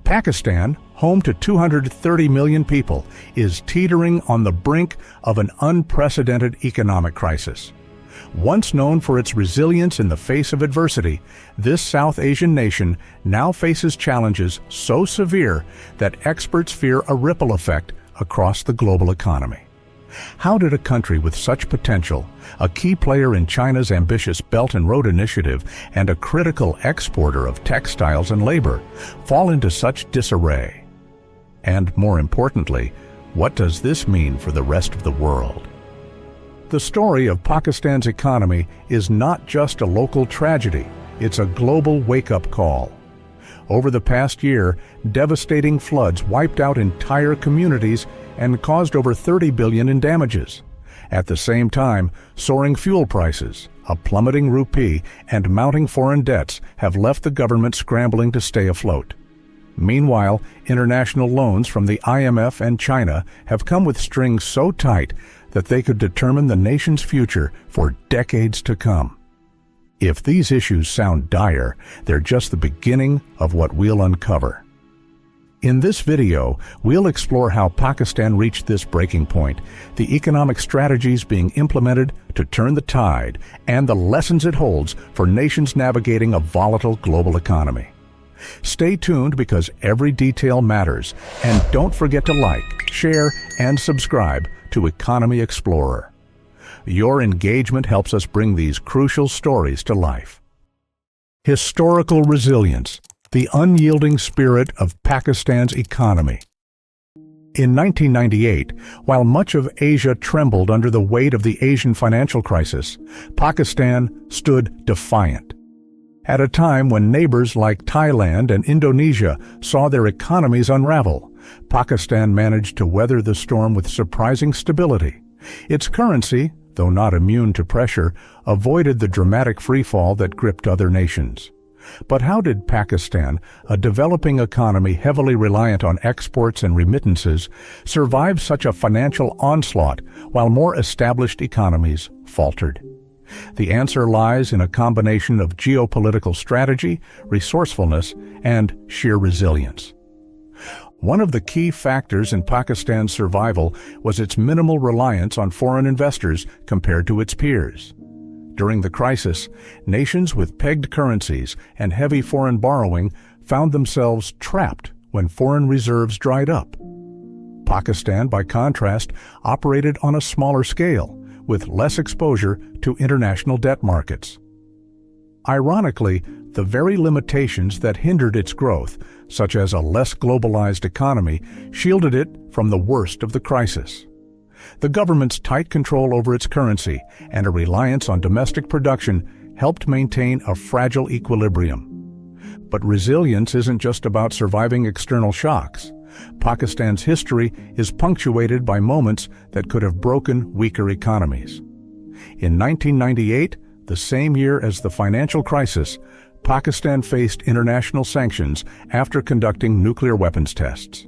Pakistan, home to 230 million people, is teetering on the brink of an unprecedented economic crisis. Once known for its resilience in the face of adversity, this South Asian nation now faces challenges so severe that experts fear a ripple effect across the global economy. How did a country with such potential, a key player in China's ambitious Belt and Road Initiative and a critical exporter of textiles and labor, fall into such disarray? And more importantly, what does this mean for the rest of the world? The story of Pakistan's economy is not just a local tragedy, it's a global wake-up call. Over the past year, devastating floods wiped out entire communities and caused over $30 billion in damages. At the same time, soaring fuel prices, a plummeting rupee, and mounting foreign debts have left the government scrambling to stay afloat. Meanwhile, international loans from the IMF and China have come with strings so tight that they could determine the nation's future for decades to come. If these issues sound dire, they're just the beginning of what we'll uncover. In this video, we'll explore how Pakistan reached this breaking point, the economic strategies being implemented to turn the tide, and the lessons it holds for nations navigating a volatile global economy. Stay tuned because every detail matters, and don't forget to like, share, and subscribe to Economy Explorer. Your engagement helps us bring these crucial stories to life. Historical resilience, the unyielding spirit of Pakistan's economy. In 1998, while much of Asia trembled under the weight of the Asian financial crisis, Pakistan stood defiant. At a time when neighbors like Thailand and Indonesia saw their economies unravel, Pakistan managed to weather the storm with surprising stability. Its currency, though not immune to pressure, avoided the dramatic freefall that gripped other nations. But how did Pakistan, a developing economy heavily reliant on exports and remittances, survive such a financial onslaught while more established economies faltered? The answer lies in a combination of geopolitical strategy, resourcefulness, and sheer resilience. One of the key factors in Pakistan's survival was its minimal reliance on foreign investors compared to its peers. During the crisis, nations with pegged currencies and heavy foreign borrowing found themselves trapped when foreign reserves dried up. Pakistan, by contrast, operated on a smaller scale, with less exposure to international debt markets. Ironically, the very limitations that hindered its growth, such as a less globalized economy, shielded it from the worst of the crisis. The government's tight control over its currency and a reliance on domestic production helped maintain a fragile equilibrium. But resilience isn't just about surviving external shocks. Pakistan's history is punctuated by moments that could have broken weaker economies. In 1998, the same year as the financial crisis, Pakistan faced international sanctions after conducting nuclear weapons tests.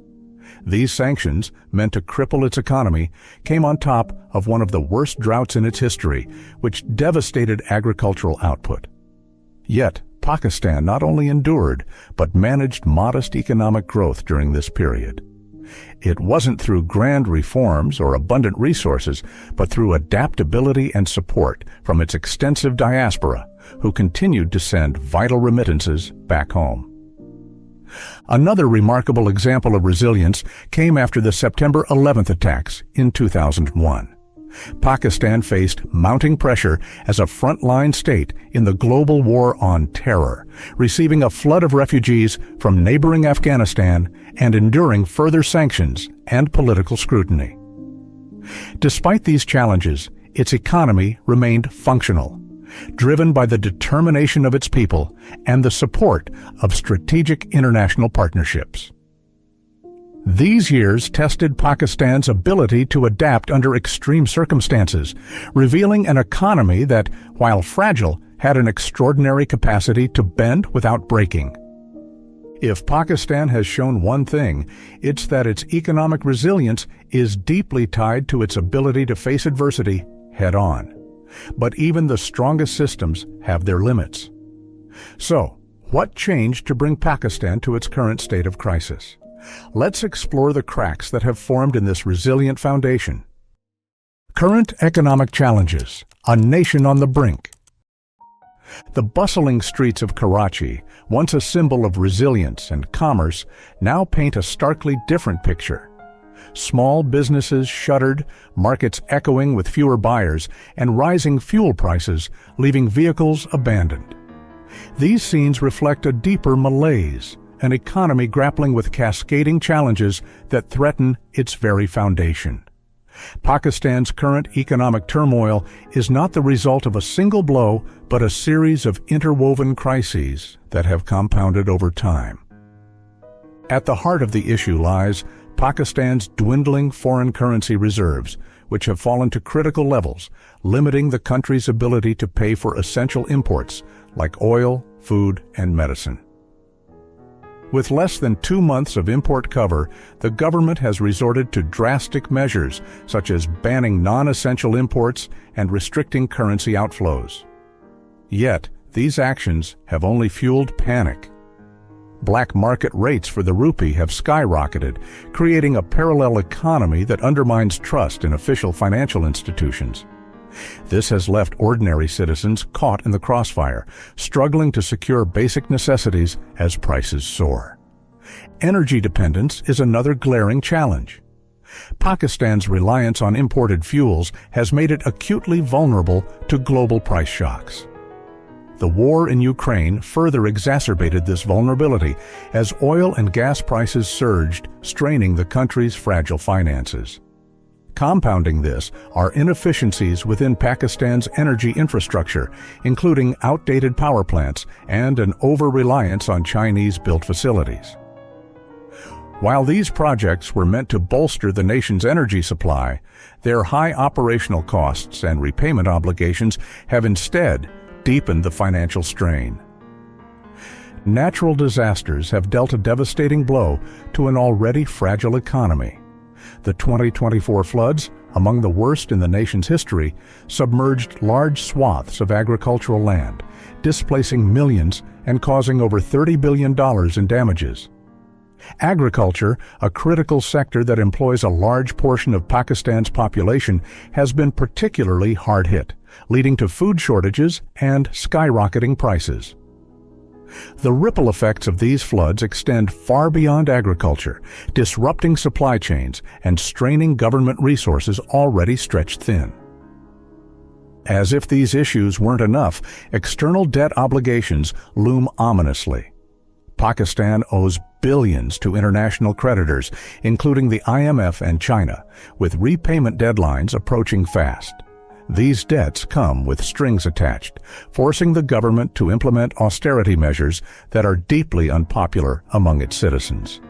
These sanctions, meant to cripple its economy, came on top of one of the worst droughts in its history, which devastated agricultural output. Yet, Pakistan not only endured, but managed modest economic growth during this period. It wasn't through grand reforms or abundant resources, but through adaptability and support from its extensive diaspora, who continued to send vital remittances back home. Another remarkable example of resilience came after the September 11th attacks in 2001. Pakistan faced mounting pressure as a frontline state in the global war on terror, receiving a flood of refugees from neighboring Afghanistan and enduring further sanctions and political scrutiny. Despite these challenges, its economy remained functional, driven by the determination of its people and the support of strategic international partnerships. These years tested Pakistan's ability to adapt under extreme circumstances, revealing an economy that, while fragile, had an extraordinary capacity to bend without breaking. If Pakistan has shown one thing, it's that its economic resilience is deeply tied to its ability to face adversity head-on. But even the strongest systems have their limits. So, What changed to bring Pakistan to its current state of crisis? Let's explore the cracks that have formed in this resilient foundation. Current economic challenges. A nation on the brink. The bustling streets of Karachi, once a symbol of resilience and commerce, now paint a starkly different picture. Small businesses shuttered, markets echoing with fewer buyers, and rising fuel prices, leaving vehicles abandoned. These scenes reflect a deeper malaise, an economy grappling with cascading challenges that threaten its very foundation. Pakistan's current economic turmoil is not the result of a single blow, but a series of interwoven crises that have compounded over time. At the heart of the issue lies Pakistan's dwindling foreign currency reserves, which have fallen to critical levels, limiting the country's ability to pay for essential imports like oil, food, and medicine. With less than 2 months of import cover, the government has resorted to drastic measures such as banning non-essential imports and restricting currency outflows. Yet, these actions have only fueled panic. Black market rates for the rupee have skyrocketed, creating a parallel economy that undermines trust in official financial institutions. This has left ordinary citizens caught in the crossfire, struggling to secure basic necessities as prices soar. Energy dependence is another glaring challenge. Pakistan's reliance on imported fuels has made it acutely vulnerable to global price shocks. The war in Ukraine further exacerbated this vulnerability as oil and gas prices surged, straining the country's fragile finances. Compounding this are inefficiencies within Pakistan's energy infrastructure, including outdated power plants and an over-reliance on Chinese-built facilities. While these projects were meant to bolster the nation's energy supply, their high operational costs and repayment obligations have instead deepened the financial strain. Natural disasters have dealt a devastating blow to an already fragile economy. The 2024 floods, among the worst in the nation's history, submerged large swaths of agricultural land, displacing millions and causing over $30 billion in damages. Agriculture, a critical sector that employs a large portion of Pakistan's population, has been particularly hard hit, leading to food shortages and skyrocketing prices. The ripple effects of these floods extend far beyond agriculture, disrupting supply chains and straining government resources already stretched thin. As if these issues weren't enough, external debt obligations loom ominously. Pakistan owes billions to international creditors, including the IMF and China, with repayment deadlines approaching fast. These debts come with strings attached, forcing the government to implement austerity measures that are deeply unpopular among its citizens.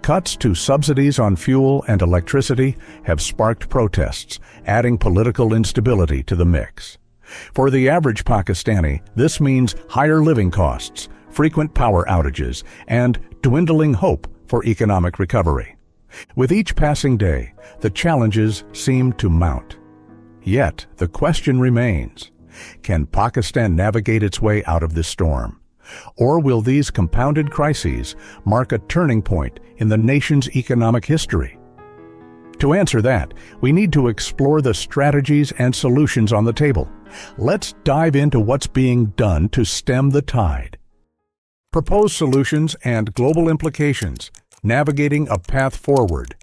Cuts to subsidies on fuel and electricity have sparked protests, adding political instability to the mix. For the average Pakistani, this means higher living costs, frequent power outages, and dwindling hope for economic recovery. With each passing day, the challenges seem to mount. Yet, the question remains, can Pakistan navigate its way out of this storm? Or will these compounded crises mark a turning point in the nation's economic history? To answer that, we need to explore the strategies and solutions on the table. Let's dive into what's being done to stem the tide. Proposed solutions and global implications, navigating a path forward.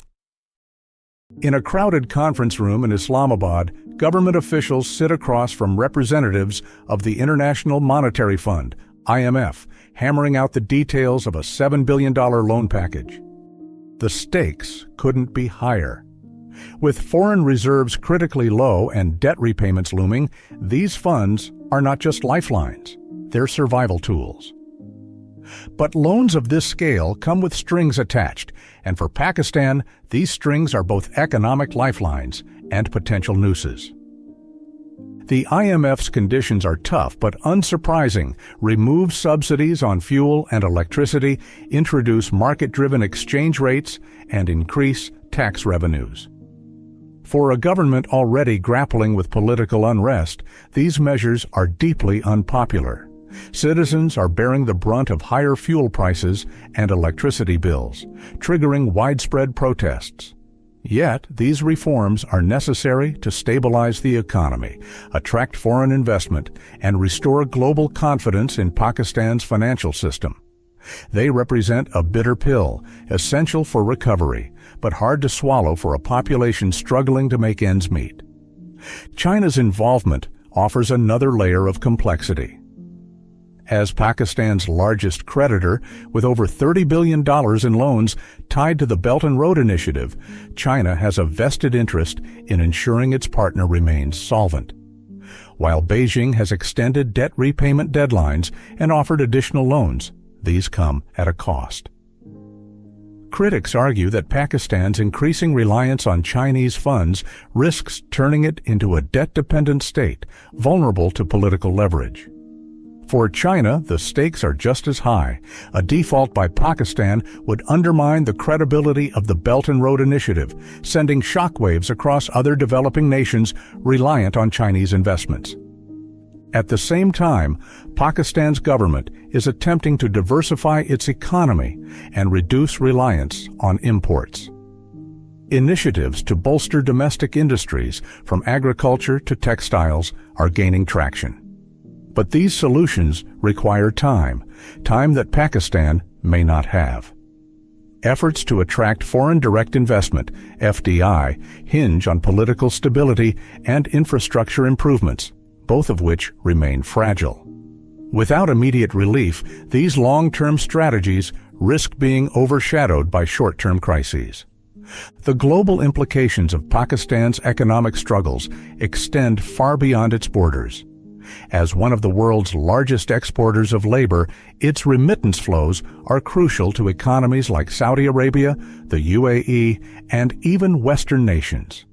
In a crowded conference room in Islamabad, government officials sit across from representatives of the International Monetary Fund, IMF, hammering out the details of a $7 billion loan package. The stakes couldn't be higher. With foreign reserves critically low and debt repayments looming, these funds are not just lifelines, they're survival tools. But loans of this scale come with strings attached, and for Pakistan, these strings are both economic lifelines and potential nooses. The IMF's conditions are tough but unsurprising: remove subsidies on fuel and electricity, introduce market-driven exchange rates, and increase tax revenues. For a government already grappling with political unrest, these measures are deeply unpopular. Citizens are bearing the brunt of higher fuel prices and electricity bills, triggering widespread protests. Yet, these reforms are necessary to stabilize the economy, attract foreign investment, and restore global confidence in Pakistan's financial system. They represent a bitter pill, essential for recovery, but hard to swallow for a population struggling to make ends meet. China's involvement offers another layer of complexity. As Pakistan's largest creditor, with over $30 billion in loans tied to the Belt and Road Initiative, China has a vested interest in ensuring its partner remains solvent. While Beijing has extended debt repayment deadlines and offered additional loans, these come at a cost. Critics argue that Pakistan's increasing reliance on Chinese funds risks turning it into a debt-dependent state, vulnerable to political leverage. For China, the stakes are just as high. A default by Pakistan would undermine the credibility of the Belt and Road Initiative, sending shockwaves across other developing nations reliant on Chinese investments. At the same time, Pakistan's government is attempting to diversify its economy and reduce reliance on imports. Initiatives to bolster domestic industries, from agriculture to textiles, are gaining traction. But these solutions require time that Pakistan may not have. Efforts to attract foreign direct investment, FDI, hinge on political stability and infrastructure improvements, both of which remain fragile. Without immediate relief, these long-term strategies risk being overshadowed by short-term crises. The global implications of Pakistan's economic struggles extend far beyond its borders. As one of the world's largest exporters of labor, its remittance flows are crucial to economies like Saudi Arabia, the UAE, and even Western nations.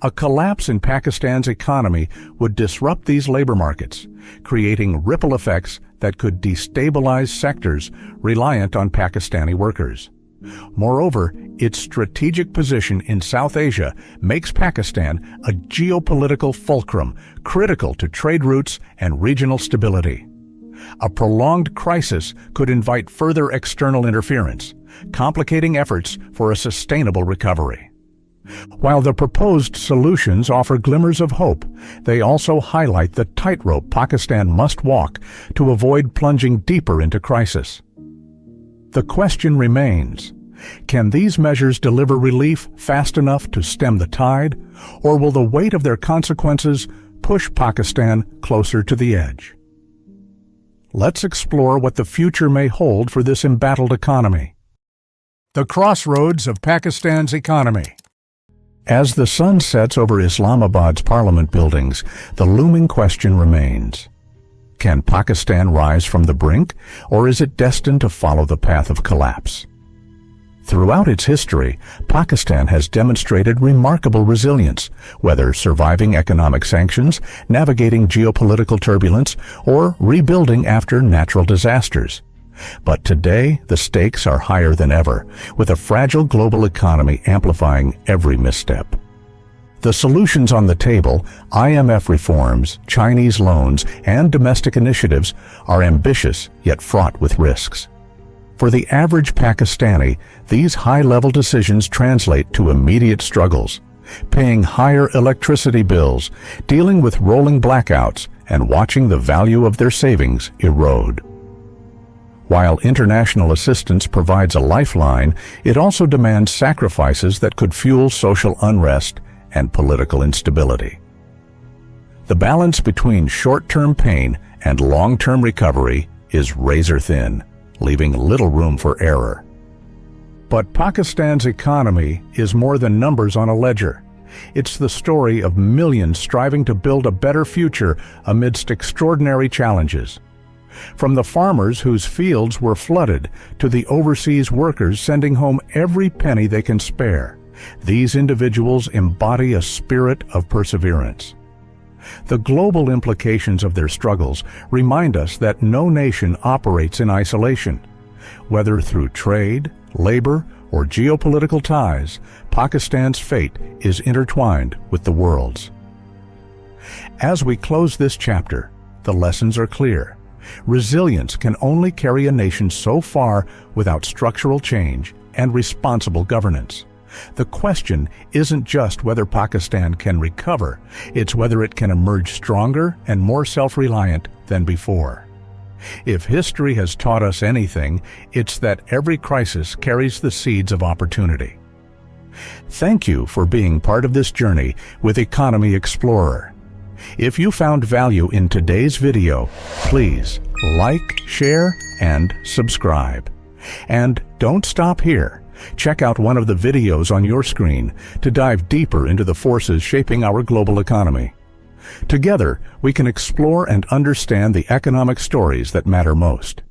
A collapse in Pakistan's economy would disrupt these labor markets, creating ripple effects that could destabilize sectors reliant on Pakistani workers. Moreover, its strategic position in South Asia makes Pakistan a geopolitical fulcrum critical to trade routes and regional stability. A prolonged crisis could invite further external interference, complicating efforts for a sustainable recovery. While the proposed solutions offer glimmers of hope, they also highlight the tightrope Pakistan must walk to avoid plunging deeper into crisis. The question remains, can these measures deliver relief fast enough to stem the tide, or will the weight of their consequences push Pakistan closer to the edge? Let's explore what the future may hold for this embattled economy. The crossroads of Pakistan's economy. As the sun sets over Islamabad's parliament buildings, the looming question remains. Can Pakistan rise from the brink, or is it destined to follow the path of collapse? Throughout its history, Pakistan has demonstrated remarkable resilience, whether surviving economic sanctions, navigating geopolitical turbulence, or rebuilding after natural disasters. But today, the stakes are higher than ever, with a fragile global economy amplifying every misstep. The solutions on the table, IMF reforms, Chinese loans, and domestic initiatives, are ambitious yet fraught with risks. For the average Pakistani, these high-level decisions translate to immediate struggles, paying higher electricity bills, dealing with rolling blackouts, and watching the value of their savings erode. While international assistance provides a lifeline, it also demands sacrifices that could fuel social unrest and political instability. The balance between short-term pain and long-term recovery is razor-thin, leaving little room for error. But Pakistan's economy is more than numbers on a ledger. It's the story of millions striving to build a better future amidst extraordinary challenges. From the farmers whose fields were flooded to the overseas workers sending home every penny they can spare, these individuals embody a spirit of perseverance. The global implications of their struggles remind us that no nation operates in isolation. Whether through trade, labor, or geopolitical ties, Pakistan's fate is intertwined with the world's. As we close this chapter, the lessons are clear. Resilience can only carry a nation so far without structural change and responsible governance. The question isn't just whether Pakistan can recover, it's whether it can emerge stronger and more self-reliant than before. If history has taught us anything, it's that every crisis carries the seeds of opportunity. Thank you for being part of this journey with Economy Explorer. If you found value in today's video, please like, share, and subscribe. And don't stop here. Check out one of the videos on your screen to dive deeper into the forces shaping our global economy. Together, we can explore and understand the economic stories that matter most.